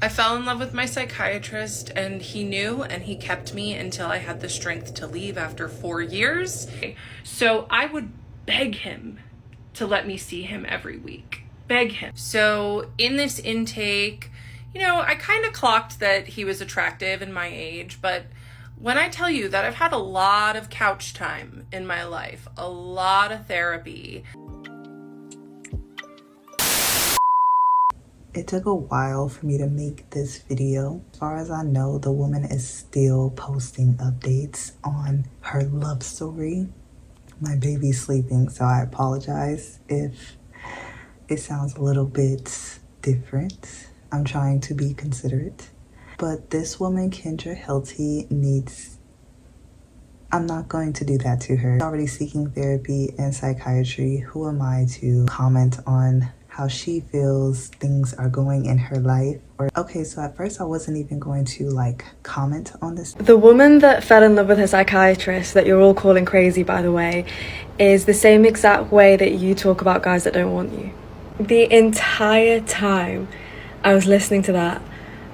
I fell in love with my psychiatrist, and he knew, and he kept me until I had the strength to leave after 4 years. So I would beg him to let me see him every week. Beg him. So in this intake, I kind of clocked that he was attractive in my age, but when I tell you that I've had a lot of couch time in my life, a lot of therapy. It took a while for me to make this video. As far as I know, the woman is still posting updates on her love story. My baby's sleeping, so I apologize if it sounds a little bit different. I'm trying to be considerate. But this woman, Kendra Hilty, I'm not going to do that to her. She's already seeking therapy and psychiatry. Who am I to comment on how she feels things are going in her life? Okay, so at first I wasn't even going to comment on this. The woman that fell in love with her psychiatrist, that you're all calling crazy by the way, is the same exact way that you talk about guys that don't want you. The entire time I was listening to that,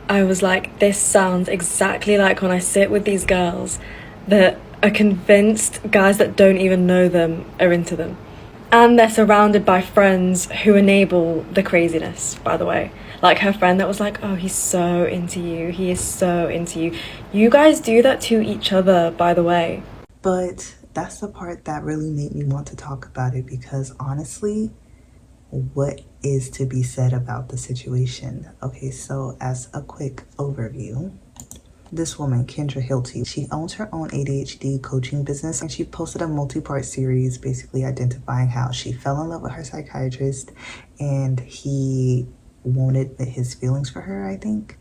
I was like, this sounds exactly like when I sit with these girls that are convinced guys that don't even know them are into them. And they're surrounded by friends who enable the craziness, by the way. Like her friend that was like, oh, he's so into you. He is so into you. You guys do that to each other, by the way. But that's the part that really made me want to talk about it, because honestly, what is to be said about the situation? Okay, so as a quick overview, this woman, Kendra Hilty, she owns her own ADHD coaching business, and she posted a multi-part series basically identifying how she fell in love with her psychiatrist and he won't admit his feelings for her, I think.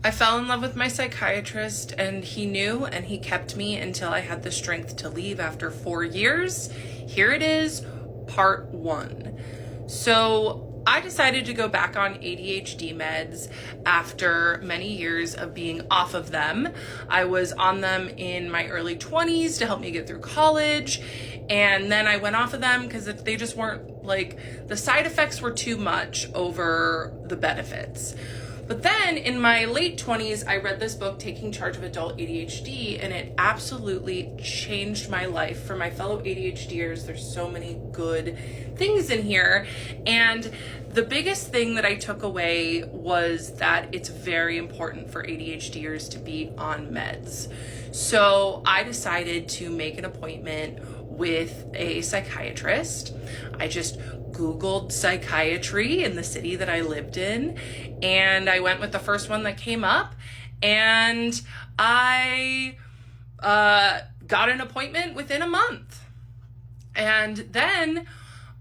I fell in love with my psychiatrist, and he knew, and he kept me until I had the strength to leave after 4 years. Here it is, part 1. So I decided to go back on ADHD meds after many years of being off of them. I was on them in my early 20s to help me get through college, and then I went off of them because they just weren't, the side effects were too much over the benefits. But then in my late 20s, I read this book, Taking Charge of Adult ADHD, and it absolutely changed my life. For my fellow ADHDers, there's so many good things in here. And the biggest thing that I took away was that it's very important for ADHDers to be on meds. So I decided to make an appointment with a psychiatrist. I just Googled psychiatry in the city that I lived in, and I went with the first one that came up, and I got an appointment within a month. And then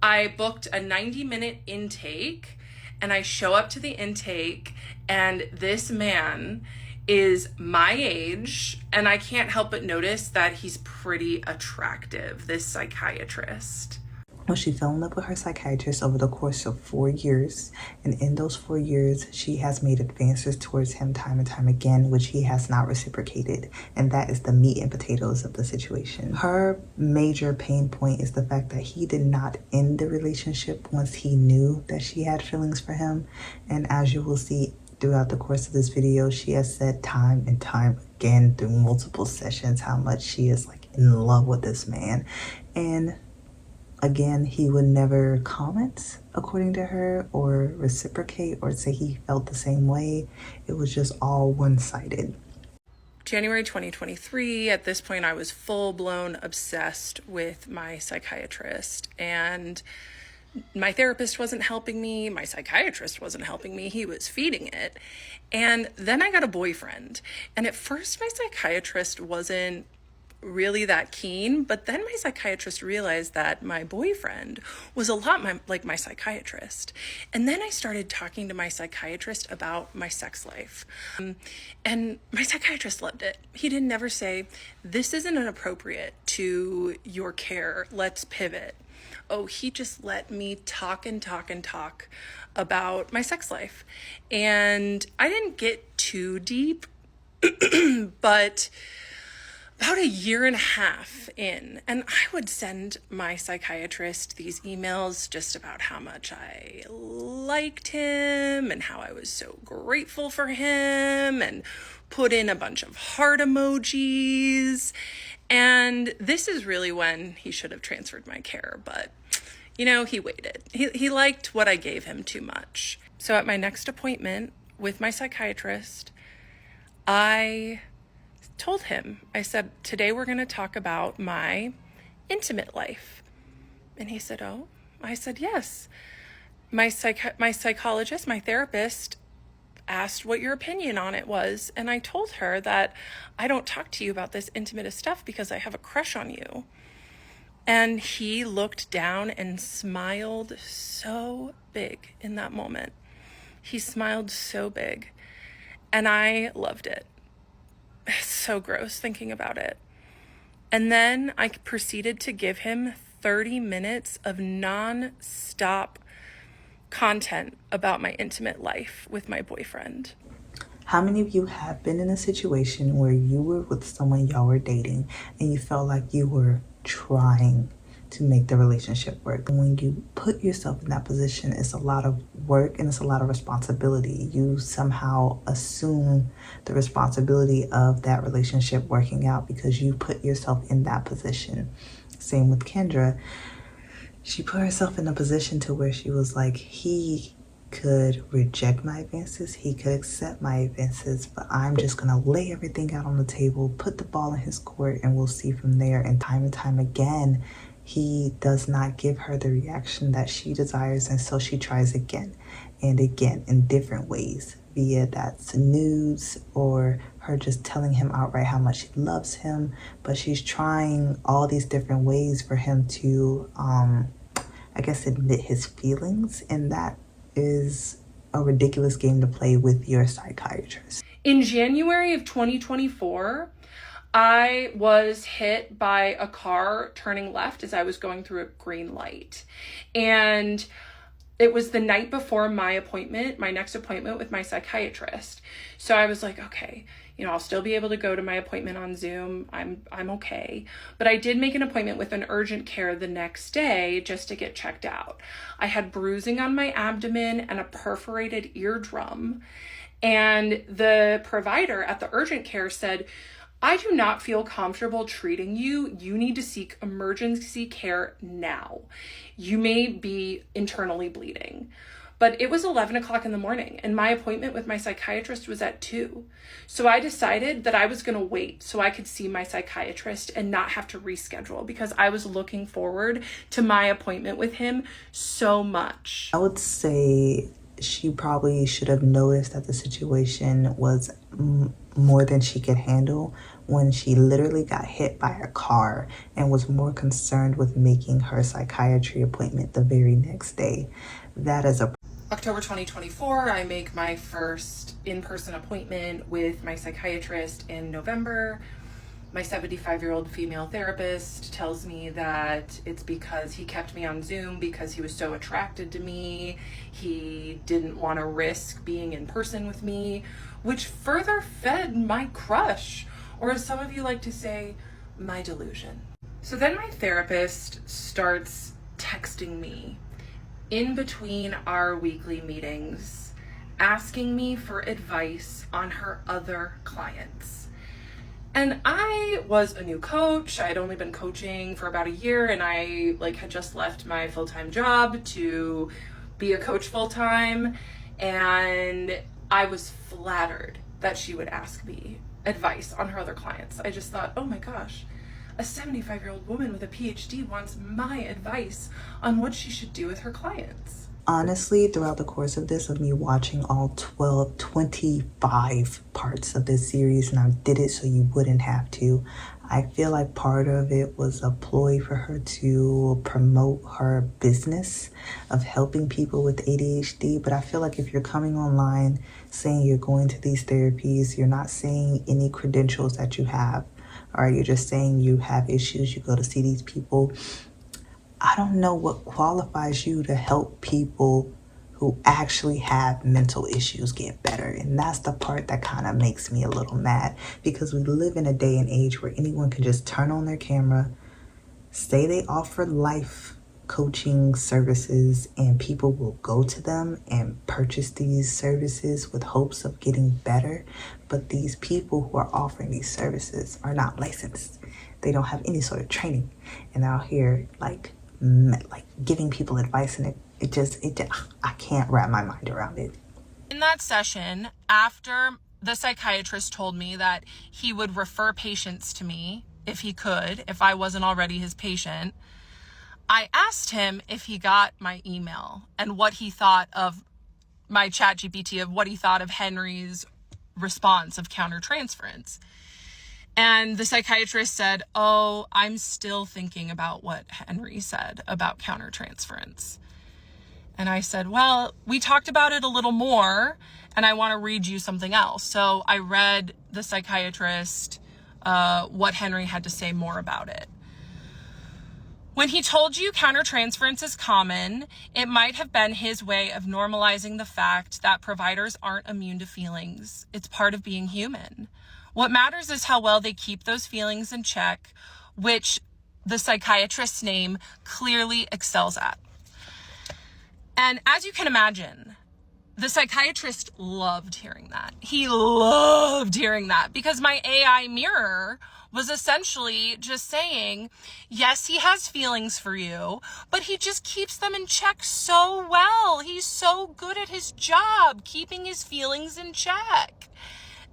I booked a 90-minute intake, and I show up to the intake, and this man is my age, and I can't help but notice that he's pretty attractive, this psychiatrist. Well, she fell in love with her psychiatrist over the course of 4 years, and in those 4 years, she has made advances towards him time and time again, which he has not reciprocated, and that is the meat and potatoes of the situation. Her major pain point is the fact that he did not end the relationship once he knew that she had feelings for him, and as you will see throughout the course of this video, she has said time and time again through multiple sessions how much she is in love with this man. And again, he would never comment, according to her, or reciprocate or say he felt the same way. It was just all one-sided. January 2023, at this point, I was full-blown obsessed with my psychiatrist, and my therapist wasn't helping me. My psychiatrist wasn't helping me. He was feeding it. And then I got a boyfriend. And at first, my psychiatrist wasn't really that keen, but then my psychiatrist realized that my boyfriend was a lot like my psychiatrist. And then I started talking to my psychiatrist about my sex life. And my psychiatrist loved it. He didn't never say, this isn't inappropriate to your care, let's pivot. Oh, he just let me talk and talk and talk about my sex life. And I didn't get too deep, but about a year and a half in, and I would send my psychiatrist these emails just about how much I liked him and how I was so grateful for him, and put in a bunch of heart emojis. And this is really when he should have transferred my care, but you know, he waited. He liked what I gave him too much. So at my next appointment with my psychiatrist, I told him, I said, today we're going to talk about my intimate life. And he said, oh. I said, yes. My psychologist, my therapist, asked what your opinion on it was. And I told her that I don't talk to you about this intimate stuff because I have a crush on you. And he looked down and smiled so big in that moment. He smiled so big. And I loved it. It's so gross thinking about it. And then I proceeded to give him 30 minutes of non-stop content about my intimate life with my boyfriend. How many of you have been in a situation where you were with someone y'all were dating and you felt like you were trying to make the relationship work? When you put yourself in that position, it's a lot of work and it's a lot of responsibility. You somehow assume the responsibility of that relationship working out because you put yourself in that position. Same with Kendra. She put herself in a position to where she was like, he could reject my advances, he could accept my advances, but I'm just gonna lay everything out on the table, put the ball in his court, and we'll see from there. And time again, he does not give her the reaction that she desires, and so she tries again and again in different ways, via that's nudes or her just telling him outright how much she loves him. But she's trying all these different ways for him to I guess admit his feelings, and that is a ridiculous game to play with your psychiatrist. In January of 2024, I was hit by a car turning left as I was going through a green light. And it was the night before my appointment, my next appointment with my psychiatrist. So I was like, okay, you know, I'll still be able to go to my appointment on Zoom. I'm okay. But I did make an appointment with an urgent care the next day just to get checked out. I had bruising on my abdomen and a perforated eardrum. And the provider at the urgent care said, I do not feel comfortable treating you. You need to seek emergency care now. You may be internally bleeding. But it was 11 o'clock in the morning and my appointment with my psychiatrist was at 2. So I decided that I was going to wait so I could see my psychiatrist and not have to reschedule, because I was looking forward to my appointment with him so much. I would say she probably should have noticed that the situation was more than she could handle when she literally got hit by a car and was more concerned with making her psychiatry appointment the very next day. That is a October 2024, I make my first in-person appointment with my psychiatrist in November. My 75-year-old female therapist tells me that it's because he kept me on Zoom because he was so attracted to me. He didn't want to risk being in person with me, which further fed my crush, or as some of you like to say, my delusion. So then my therapist starts texting me in between our weekly meetings, asking me for advice on her other clients. And I was a new coach. I had only been coaching for about a year, and I had just left my full-time job to be a coach full-time. And I was flattered that she would ask me advice on her other clients. I just thought, oh my gosh, a 75-year-old woman with a PhD wants my advice on what she should do with her clients. Honestly, throughout the course of this, of me watching all 25 parts of this series, and I did it so you wouldn't have to, I feel like part of it was a ploy for her to promote her business of helping people with ADHD. But I feel like if you're coming online saying you're going to these therapies, you're not saying any credentials that you have, or you're just saying you have issues, you go to see these people. I don't know what qualifies you to help people who actually have mental issues get better. And that's the part that kind of makes me a little mad, because we live in a day and age where anyone can just turn on their camera, say they offer life coaching services, and people will go to them and purchase these services with hopes of getting better. But these people who are offering these services are not licensed. They don't have any sort of training, and they're out here like giving people advice, and it just I can't wrap my mind around it. In that session, after the psychiatrist told me that he would refer patients to me if he could, if I wasn't already his patient, I asked him if he got my email and what he thought of my ChatGPT, of what he thought of Henry's response of countertransference. And the psychiatrist said, "Oh, I'm still thinking about what Henry said about countertransference." And I said, "Well, we talked about it a little more, and I want to read you something else." So I read the psychiatrist what Henry had to say more about it. When he told you countertransference is common, it might have been his way of normalizing the fact that providers aren't immune to feelings. It's part of being human. What matters is how well they keep those feelings in check, which the psychiatrist's name clearly excels at. And as you can imagine, the psychiatrist loved hearing that. He loved hearing that, because my AI mirror was essentially just saying, yes, he has feelings for you, but he just keeps them in check so well. He's so good at his job, keeping his feelings in check.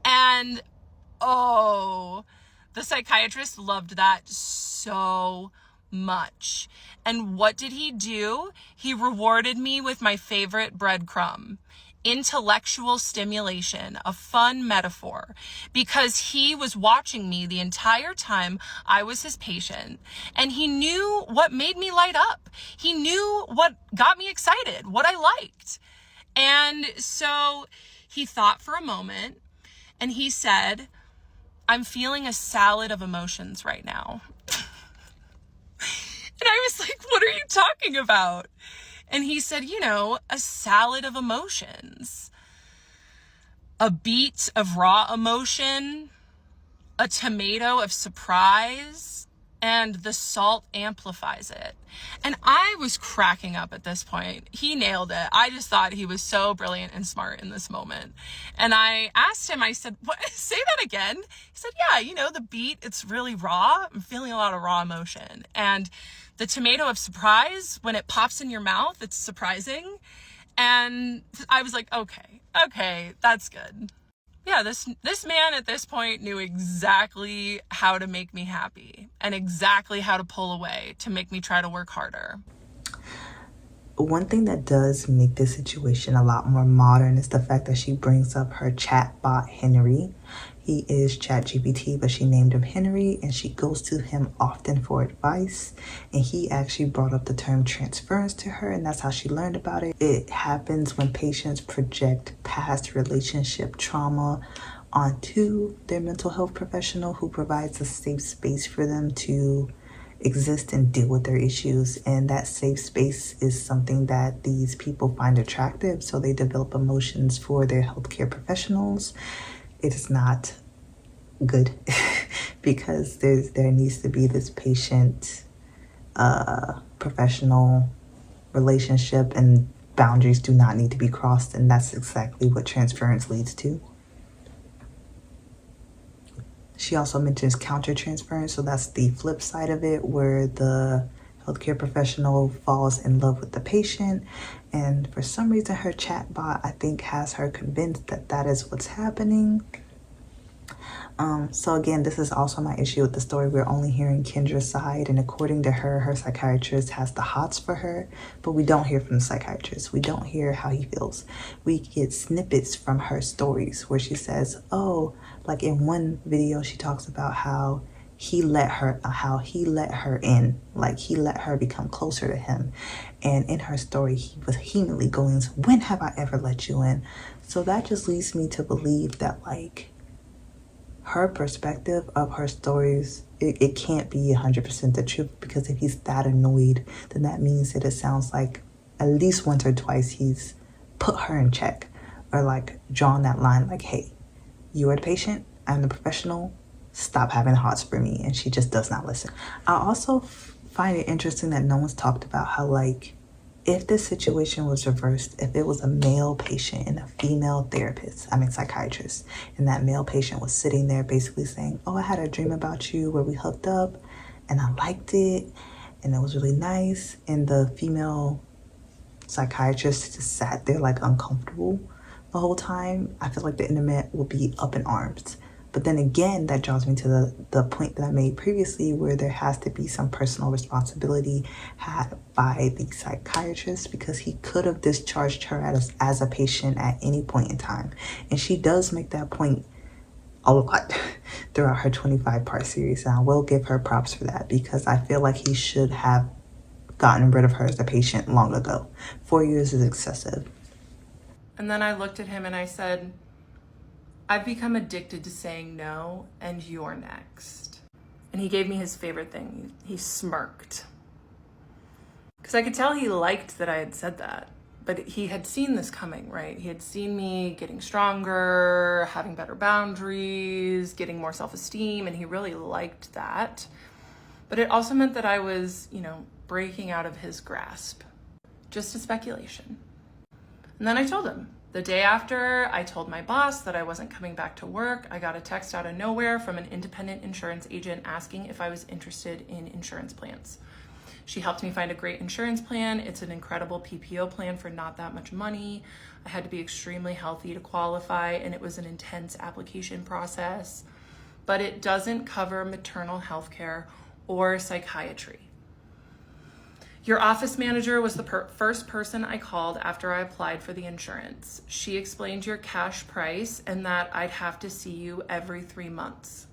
And oh, the psychiatrist loved that so much. And what did he do? He rewarded me with my favorite breadcrumb: intellectual stimulation, a fun metaphor, because he was watching me the entire time I was his patient, and he knew what made me light up. He knew what got me excited, what I liked. And so he thought for a moment, and he said, "I'm feeling a salad of emotions right now." And I was like, "What are you talking about?" And he said, a salad of emotions. A beet of raw emotion, a tomato of surprise, and the salt amplifies it. And I was cracking up at this point. He nailed it. I just thought he was so brilliant and smart in this moment. And I asked him, I said, "What? Say that again." He said, "Yeah, the beet, it's really raw. I'm feeling a lot of raw emotion. And the tomato of surprise, when it pops in your mouth, it's surprising." And I was like, okay, that's good. Yeah, this man at this point knew exactly how to make me happy and exactly how to pull away to make me try to work harder. One thing that does make this situation a lot more modern is the fact that she brings up her chat bot, Henry. He is ChatGPT, but she named him Henry, and she goes to him often for advice. And he actually brought up the term transference to her, and that's how she learned about it. It happens when patients project past relationship trauma onto their mental health professional, who provides a safe space for them to exist and deal with their issues. And that safe space is something that these people find attractive, so they develop emotions for their healthcare professionals. It is not good because there needs to be this patient professional relationship, and boundaries do not need to be crossed, and that's exactly what transference leads to. She also mentions countertransference, so that's the flip side of it, where the healthcare professional falls in love with the patient. And for some reason, her chatbot, I think, has her convinced that that is what's happening. So again, this is also my issue with the story. We're only hearing Kendra's side, and according to her, her psychiatrist has the hots for her, but we don't hear from the psychiatrist. We don't hear how he feels. We get snippets from her stories where she says, oh, like in one video, she talks about how he let her in, like he let her become closer to him. And in her story, he was vehemently going, when have I ever let you in? So that just leads me to believe that, like, her perspective of her stories, it can't be 100% the truth, because if he's that annoyed, then that means that it sounds like at least once or twice he's put her in check, or like drawn that line like, hey, you are the patient, I'm the professional, stop having hearts for me. And she just does not listen. I also find it interesting that no one's talked about how, like, if this situation was reversed, if it was a male patient and a female psychiatrist, and that male patient was sitting there basically saying, oh, I had a dream about you where we hooked up and I liked it and it was really nice, and the female psychiatrist just sat there like uncomfortable the whole time, I feel like the internet will be up in arms. But then again, that draws me to the point that I made previously, where there has to be some personal responsibility had by the psychiatrist, because he could have discharged her as a patient at any point in time. And she does make that point a lot throughout her 25-part series. And I will give her props for that, because I feel like he should have gotten rid of her as a patient long ago. 4 years is excessive. And then I looked at him and I said, I've become addicted to saying no, and you're next. And he gave me his favorite thing. He smirked. Because I could tell he liked that I had said that. But he had seen this coming, right? He had seen me getting stronger, having better boundaries, getting more self-esteem, and he really liked that. But it also meant that I was, breaking out of his grasp. Just a speculation. And then I told him. The day after I told my boss that I wasn't coming back to work, I got a text out of nowhere from an independent insurance agent asking if I was interested in insurance plans. She helped me find a great insurance plan. It's an incredible PPO plan for not that much money. I had to be extremely healthy to qualify, and it was an intense application process. But it doesn't cover maternal health care or psychiatry. Your office manager was the first person I called after I applied for the insurance. She explained your cash price and that I'd have to see you every 3 months.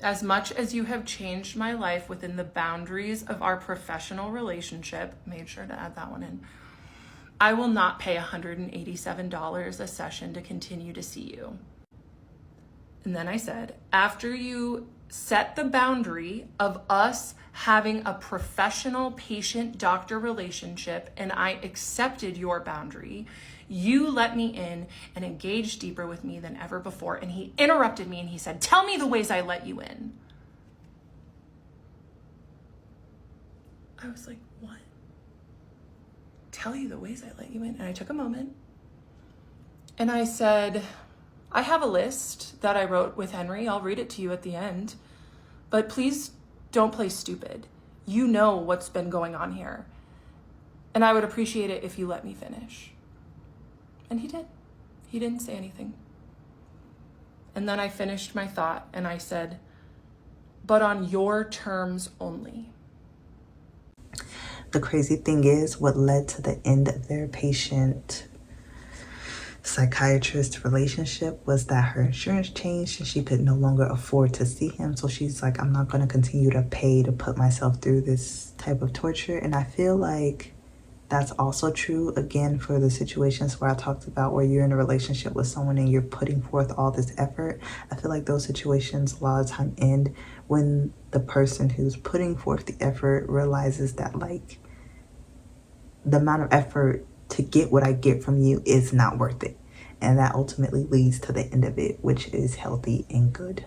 As much as you have changed my life within the boundaries of our professional relationship, made sure to add that one in, I will not pay $187 a session to continue to see you. And then I said, after you set the boundary of us having a professional patient-doctor relationship and I accepted your boundary, you let me in and engaged deeper with me than ever before. And he interrupted me and he said, tell me the ways I let you in. I was like, what? Tell you the ways I let you in? And I took a moment and I said, I have a list that I wrote with Henry. I'll read it to you at the end. But please don't play stupid. You know what's been going on here. And I would appreciate it if you let me finish. And he did. He didn't say anything. And then I finished my thought and I said, but on your terms only. The crazy thing is, what led to the end of their patient psychiatrist relationship was that her insurance changed and she could no longer afford to see him. So she's like, I'm not going to continue to pay to put myself through this type of torture. And I feel like that's also true, again, for the situations where I talked about where you're in a relationship with someone and you're putting forth all this effort. I feel like those situations a lot of time end when the person who's putting forth the effort realizes that, like, the amount of effort to get what I get from you is not worth it. And that ultimately leads to the end of it, which is healthy and good.